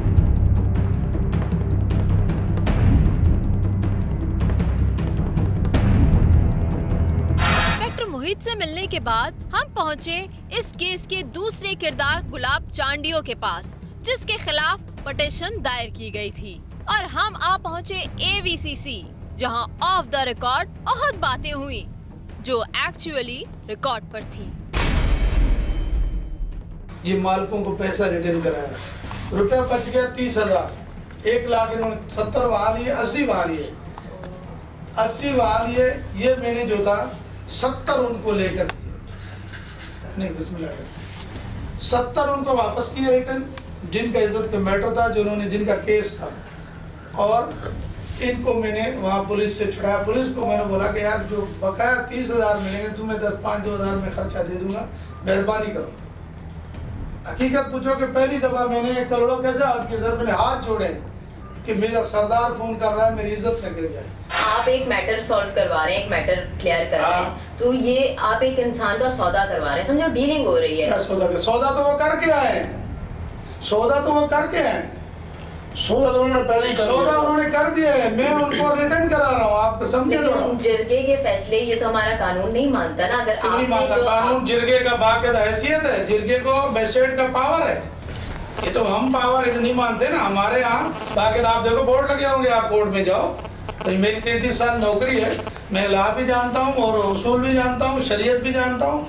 मोहित से मिलने के बाद हम पहुंचे इस केस के दूसरे किरदार गुलाब चांडियो के पास, जिसके खिलाफ पटिशन दायर की गई थी। और हम आ पहुंचे AVCC, जहां ऑफ द रिकॉर्ड बहुत बातें हुई जो एक्चुअली रिकॉर्ड पर थी। ये मालिकों को पैसा रिटर्न कराया, रुपया बच गया 30,000, 1 लाख इन्होंने 70 वहां लिए, 80 वहां लिए, 80 वहां लिए। ये मैंने जो था 70 उनको लेकर नहीं, कुछ मिला 70 उनको वापस किए रिटर्न, जिनका इज्जत का मैटर था, जिनका केस था। और इनको मैंने वहाँ पुलिस से छुड़ाया। पुलिस को मैंने बोला कि यार जो बकाया 30,000 मिलेंगे, तुम्हें 10-5-2,000 में खर्चा दे दूंगा, मेहरबानी करो। हकीकत पूछो कि पहली दफा मैंने करोड़ों कैसे आपके इधर मैंने हाथ जोड़े कि मेरा सरदार फोन कर रहा है, मेरी इज्जत न गिर जाए। आप एक मैटर सॉल्व करवा रहे हैं, एक मैटर क्लियर कर रहे हैं, तो ये आप एक इंसान का सौदा करवा रहे हैं, समझो डीलिंग हो रही है। क्या सौदा? सौदा तो वो करके आए हैं, सौदा तो वो करके आए हैं, सौदा तो उन्होंने पहले सौदा उन्होंने कर दिया है, मैं उनको रिटर्न करा रहा हूँ। आप समझे? जिरगे के फैसले ये तो हमारा कानून नहीं मानता ना। अगर नहीं मानता कानून, जिरगे का बाकायदा हैसियत है, जिरगे को मजिस्ट्रेट का पावर है। ये तो हम पावर नहीं मानते ना। हमारे यहाँ बाकायदा आप देखो बोर्ड लगे होंगे, आप कोर्ट में जाओ। तो मेरी 33 साल नौकरी है, मैं लॉ भी जानता हूँ और उसूल भी जानता हूँ, शरीयत भी जानता हूँ।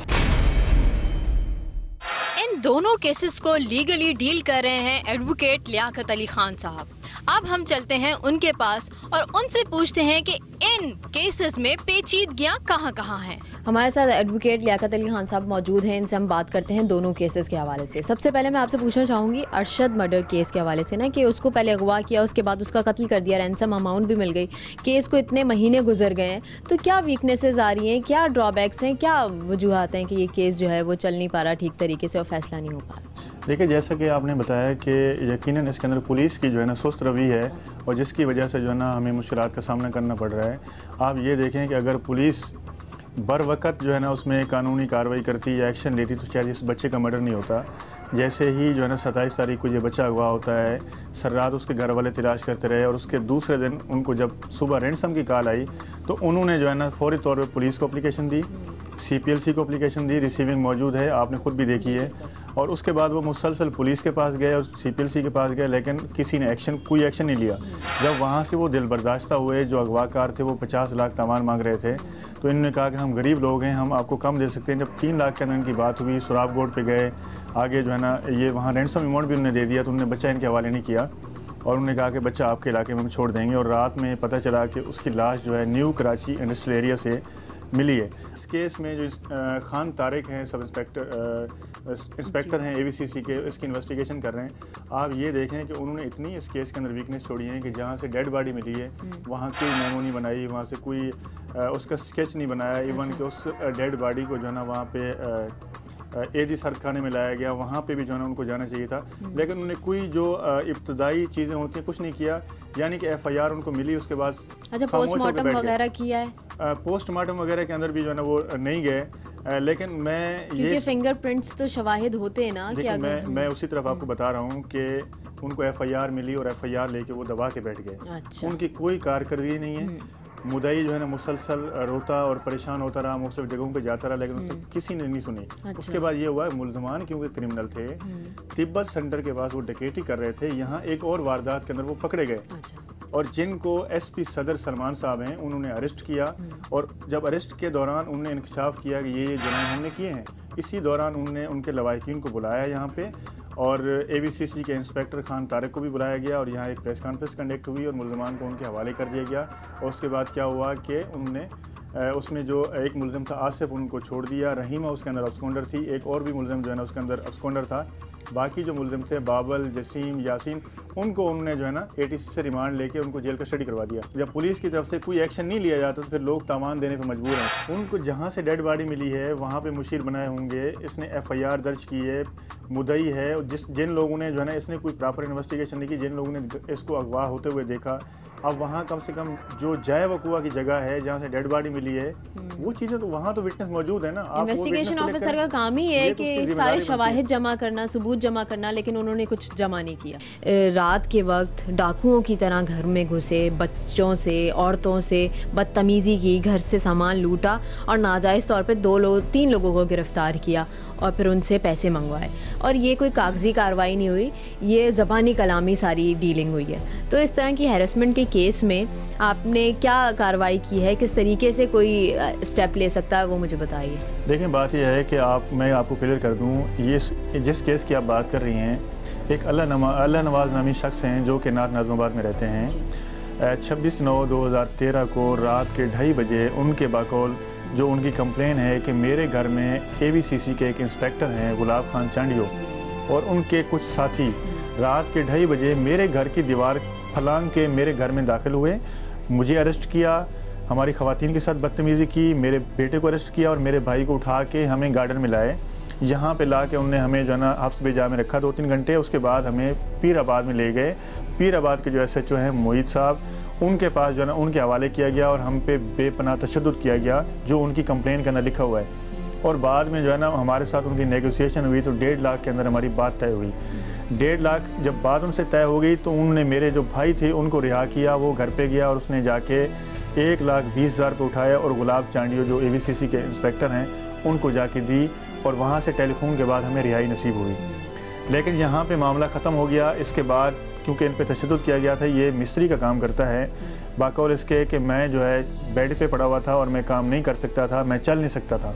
इन दोनों केसेस को लीगली डील कर रहे हैं एडवोकेट लियाकत अली खान साहब। अब हम चलते हैं उनके पास और उनसे पूछते हैं कि इन केसेस में पेचीदगियां कहां कहां हैं। हमारे साथ एडवोकेट लियाकत अली खान साहब मौजूद हैं, इनसे हम बात करते हैं दोनों केसेस के हवाले से। सबसे पहले मैं आपसे पूछना चाहूँगी अरशद मर्डर केस के हवाले से ना, कि उसको पहले अगवा किया, उसके बाद उसका कत्ल कर दिया, रैंसम अमाउंट भी मिल गई, केस को इतने महीने गुजर गए हैं, तो क्या वीकनेसेस आ रही हैं, क्या ड्रॉबैक्स हैं, क्या वजूहत हैं कि ये केस जो है वो चल नहीं पा रहा ठीक तरीके से और फैसला नहीं हो पा रहा? देखिए, जैसा कि आपने बताया कि यकीनन इसके अंदर पुलिस की जो है ना सुस्त रवि है और जिसकी वजह से जो है ना हमें मुश्किलात का सामना करना पड़ रहा है। आप ये देखें कि अगर पुलिस बर वक़्त जो है ना उसमें कानूनी कार्रवाई करती या एक्शन लेती तो शायद इस बच्चे का मर्डर नहीं होता। जैसे ही जो है ना 27 तारीख को ये बच्चा अगवा होता है, सर रात उसके घर वाले तलाश करते रहे और उसके दूसरे दिन उनको जब सुबह रैंसम की कॉल आई तो उन्होंने जो है ना फौरी तौर पर पुलिस को एप्लीकेशन दी, CPLC को एप्लीकेशन दी, रिसीविंग मौजूद है, आपने ख़ुद भी देखी है। और उसके बाद वो मुसलसल पुलिस के पास गए और CPLC के पास गए, लेकिन किसी ने कोई एक्शन नहीं लिया। जब वहाँ से वो दिल बर्दाश्ता हुए, जो अगवाकार थे वो 50 लाख तावान मांग रहे थे, तो इन्होंने कहा कि हम गरीब लोग हैं, हम आपको कम दे सकते हैं। जब 3 लाख के अंदर इनकी बात हुई, सुराब गोड पे गए, आगे जो है ना ये वहाँ रैंसम अमाउंट भी उन्होंने दे दिया, तो उन्होंने बच्चा इनके हवाले नहीं किया और उन्होंने कहा कि बच्चा आपके इलाके में हम छोड़ देंगे। और रात में पता चला कि उसकी लाश जो है न्यू कराची इंडस्ट्रियल एरिया से मिली है। इस केस में जो खान तारिक हैं, सब इंस्पेक्टर हैं AVCC के, इसकी इन्वेस्टिगेशन कर रहे हैं। आप ये देखें कि उन्होंने इतनी इस केस के अंदर वीकनेस छोड़ी है कि जहाँ से डेड बॉडी मिली है वहाँ कोई मेमो नहीं बनाई, वहाँ से कोई उसका स्केच नहीं बनाया। इवन कि उस डेड बॉडी को जो है ना वहाँ पे AG सर्द खाने में लाया गया, वहाँ पे भी जो है ना उनको जाना चाहिए था, लेकिन उन्होंने कोई जो इब्तदाई चीज़ें होती हैं कुछ नहीं किया। यानी कि FIR उनको मिली, उसके बाद अच्छा पोस्टमार्टम वगैरह किया है? पोस्टमार्टम वगैरह के अंदर भी जो है ना वो नहीं गए। लेकिन मैं क्योंकि फिंगरप्रिंट्स तो शवाहिद होते हैं ना कि अगर मैं उसी तरफ आपको बता रहा हूँ कि उनको FIR मिली और FIR लेके वो दबा के बैठ गए। अच्छा। उनकी कोई कारकर्दगी नहीं है। मुदई जो है ना मुसलसल रोता और परेशान होता रहा, मुख्तलिफ जगहों पे जाता रहा, लेकिन उससे किसी ने नहीं सुनी। अच्छा। उसके बाद ये हुआ मुल्जमान क्योंकि क्रिमिनल थे, तिब्बत सेंटर के पास वो डकैती कर रहे थे, यहाँ एक और वारदात के अंदर वो पकड़े गए। अच्छा। और जिनको SP सदर सलमान साहब हैं उन्होंने अरेस्ट किया और जब अरेस्ट के दौरान उन्होंने इंकशाफ किया कि ये जुर्म हमने किए हैं, इसी दौरान उन्होंने उनके लवाहिकीन को बुलाया यहाँ पे और AVCC के इंस्पेक्टर खान तारिक को भी बुलाया गया और यहाँ एक प्रेस कॉन्फ्रेंस कंडक्ट हुई और मुल्जमान को उनके हवाले कर दिया गया। और उसके बाद क्या हुआ कि उनने उसमें जो एक मुल्ज़िम था आसिफ उनको छोड़ दिया, रहीमा उसके अंदर अब्सकॉन्डर थी, एक और भी मुल्ज़िम जो है ना उसके अंदर अब्सकॉन्डर था। बाकी जो मुल्ज़िम थे बाबल, जसीम, यासीन, उनको उन्होंने जो है ना ATC से रिमांड लेके उनको जेल कस्टडी करवा दिया। जब पुलिस की तरफ से कोई एक्शन नहीं लिया जाता तो फिर लोग तावान देने पर मजबूर हैं। उनको जहाँ से डेड बॉडी मिली है वहाँ पे मुशीर बनाए होंगे, इसने FIR दर्ज की है, मुदई है, जिन लोगों ने जो है ना इसने कोई प्रॉपर इन्वेस्टिगेशन नहीं की, जिन लोगों ने इसको अगवा होते हुए देखा, अब वहाँ कम से कम जो जाए वकुआ की जगह है जहाँ से डेड बॉडी मिली है वो चीज़ें तो वहाँ तो विटनेस मौजूद है ना। इन्वेस्टिगेशन ऑफिसर का काम ही है कि सारे शवाहिद जमा करना, सबूत जमा करना, लेकिन उन्होंने कुछ जमा नहीं किया। रात के वक्त डाकुओं की तरह घर में घुसे, बच्चों से, औरतों से बदतमीज़ी की, घर से सामान लूटा और नाजायज़ तौर पे 3 लोगों को गिरफ्तार किया और फिर उनसे पैसे मंगवाए। और ये कोई कागजी कार्रवाई नहीं हुई, ये ज़बानी कलामी सारी डीलिंग हुई है। तो इस तरह की हैरेसमेंट के केस में आपने क्या कार्रवाई की है, किस तरीके से कोई स्टेप ले सकता है, वो मुझे बताइए। देखिए, बात यह है कि मैं आपको क्लियर कर दूँ, ये जिस केस की आप बात कर रही हैं, एक अल्लाह नवाज़ नामी शख्स हैं जो कि नाथ नाज़माबाद में रहते हैं। 26/9/2013 को रात के 2:30 बजे उनके बाकौल जो उनकी कंप्लेन है कि मेरे घर में AVCC के एक इंस्पेक्टर हैं गुलाब खान चांडियो और उनके कुछ साथी रात के 2:30 बजे मेरे घर की दीवार फलांग के मेरे घर में दाखिल हुए, मुझे अरेस्ट किया, हमारी ख़वातीन के साथ बदतमीज़ी की, मेरे बेटे को अरेस्ट किया और मेरे भाई को उठा के हमें गार्डन में लाए। यहाँ पे ला के उन्होंने हमें जो है ना हफ्स बेजा में रखा 2-3 घंटे। उसके बाद हमें पीराबाद में ले गए। पीराबाद के जो SHO हैं मोहित साहब, उनके पास जो है ना उनके हवाले किया गया और हम पे बेपनाह तशद्दुद किया गया जो उनकी कंप्लेन के अंदर लिखा हुआ है। और बाद में जो है ना हमारे साथ उनकी नेगोशिएशन हुई तो 1.5 लाख के अंदर हमारी बात तय हुई। 1.5 लाख जब बात उनसे तय हो गई तो उन्होंने मेरे जो भाई थे उनको रिहा किया, वो घर पे गया और उसने जाके 1,20,000 पे उठाया और गुलाब चांडियो जो AVCC के इंस्पेक्टर हैं उनको जाके दी और वहाँ से टेलीफोन के बाद हमें रिहाई नसीब हुई। लेकिन यहाँ पे मामला ख़त्म हो गया। इसके बाद क्योंकि इन पे तशद्दुद किया गया था, ये मिस्त्री का काम करता है, बाकौल इसके कि मैं जो है बेड पे पड़ा हुआ था और मैं काम नहीं कर सकता था, मैं चल नहीं सकता था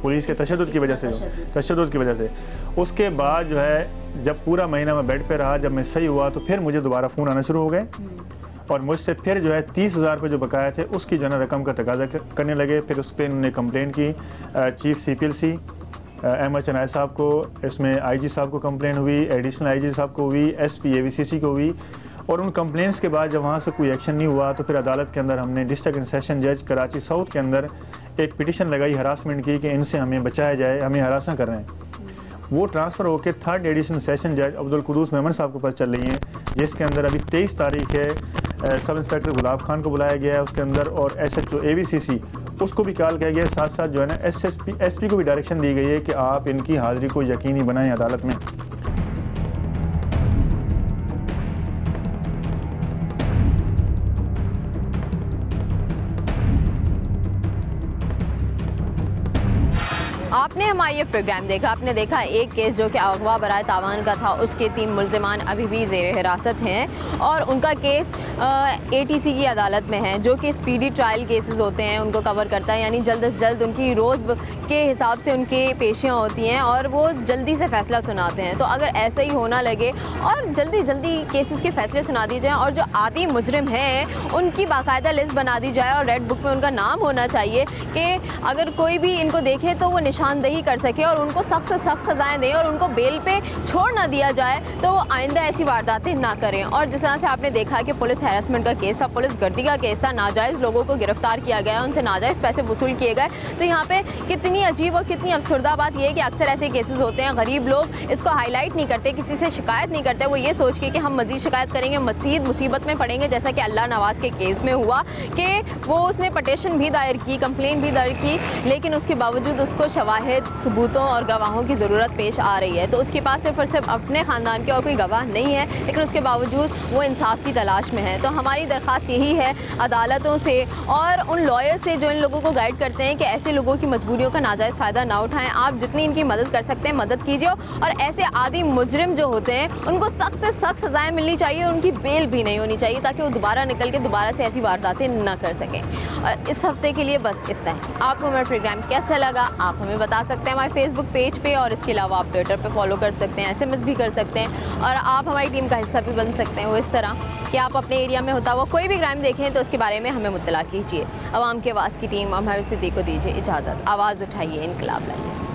पुलिस के तशद्दुद की वजह से। उसके बाद जो है जब पूरा महीना मैं बेड पे रहा, जब मैं सही हुआ तो फिर मुझे दोबारा फ़ोन आना शुरू हो गए और मुझसे फिर जो है 30,000 रुपये जो बकाया थे उसकी जो है ना रकम का तकाजा करने लगे। फिर उस पर इन्होंने कंप्लेन की चीफ CPLC अहमद चनाय साहब को, इसमें IG साहब को कंप्लेन हुई, एडिशनल IG साहब को हुई, SP AVCC को हुई। और उन कंप्लेंट्स के बाद जब वहाँ से कोई एक्शन नहीं हुआ तो फिर अदालत के अंदर हमने डिस्ट्रिक्ट एंड सेशन जज कराची साउथ के अंदर एक पिटिशन लगाई हरासमेंट की कि इनसे हमें बचाया जाए, हमें हरासा कर रहे हैं। वो ट्रांसफ़र होकर 3rd एडिशनल सेशन जज अब्दुल कुदूस मेमन साहब के पास चल रही हैं, जिसके अंदर अभी 23 तारीख है सब इंस्पेक्टर गुलाब खान को बुलाया गया है उसके अंदर, और SHO AVCC उसको भी कॉल किया गया है। साथ साथ जो है ना SP को भी डायरेक्शन दी गई है कि आप इनकी हाज़िरी को यकीनी बनाएं अदालत में। आपने हमारा ये प्रोग्राम देखा, आपने देखा एक केस जो कि अगवा बराए तावान का था, उसके 3 मुल्ज़िमान अभी भी ज़ेर हिरासत हैं और उनका केस ATC की अदालत में है, जो कि स्पीडी ट्रायल केसेस होते हैं उनको कवर करता है, यानी जल्द से जल्द उनकी रोज़ के हिसाब से उनकी पेशियाँ होती हैं और वो जल्दी से फ़ैसला सुनाते हैं। तो अगर ऐसा ही होना लगे और जल्दी जल्दी केसेस के फ़ैसले सुना दिए जाएँ और जो आदि मुजरिम हैं उनकी बाकायदा लिस्ट बना दी जाए और रेड बुक में उनका नाम होना चाहिए कि अगर कोई भी इनको देखे तो वो निशानदेही कर सके और उनको सख्त से सख्त सजाएं दें और उनको बेल पे छोड़ ना दिया जाए, तो वो आइंदा ऐसी वारदातें ना करें। और जिस तरह से आपने देखा कि पुलिस हैरेसमेंट का केस था, पुलिस गर्दी का केस था, नाजायज़ लोगों को गिरफ्तार किया गया, उनसे नाजायज़ पैसे वसूल किए गए। तो यहाँ पे कितनी अजीब और कितनी अफसरदा बात यह है कि अक्सर ऐसे केसेस होते हैं, गरीब लोग इसको हाईलाइट नहीं करते, किसी से शिकायत नहीं करते, वो ये सोच के कि हम मज़ीद शिकायत करेंगे मज़ीद मुसीबत में पड़ेंगे, जैसा कि अल्लाह नवाज़ के केस में हुआ कि वो उसने पटिशन भी दायर की, कंप्लेन भी दायर की, लेकिन उसके बावजूद उसको शवाहिद, सबूतों और गवाहों की ज़रूरत पेश आ रही है। तो उसके पास सिर्फ अपने ख़ानदान के और कोई गवाह नहीं है, लेकिन उसके बावजूद वो इंसाफ की तलाश में है। तो हमारी दरख्वास्त यही है अदालतों से और उन लॉयर से जो इन लोगों को गाइड करते हैं कि ऐसे लोगों की मजबूरियों का नाजायज़ फ़ायदा ना उठाएं। आप जितनी इनकी मदद कर सकते हैं मदद कीजिए और ऐसे आदि मुजरिम जो होते हैं उनको सख्त से सख्त सज़ाएँ मिलनी चाहिए, उनकी बेल भी नहीं होनी चाहिए ताकि वो दोबारा निकल के दोबारा से ऐसी वारदातें ना कर सकें। और इस हफ्ते के लिए बस इतना है। आपको हमारा प्रोग्राम कैसा लगा आप हमें बता सकते हैं हमारे फेसबुक पेज पे, और इसके अलावा आप ट्विटर पे फॉलो कर सकते हैं, SMS भी कर सकते हैं और आप हमारी टीम का हिस्सा भी बन सकते हैं। वो इस तरह कि आप अपने एरिया में होता हुआ कोई भी क्राइम देखें तो उसके बारे में हमें मुत्तला कीजिए। अवाम के आवाज़ की टीम अमर सिद्दीक को दीजिए इजाज़त। आवाज़ उठाइए, इनकलाब लाइए।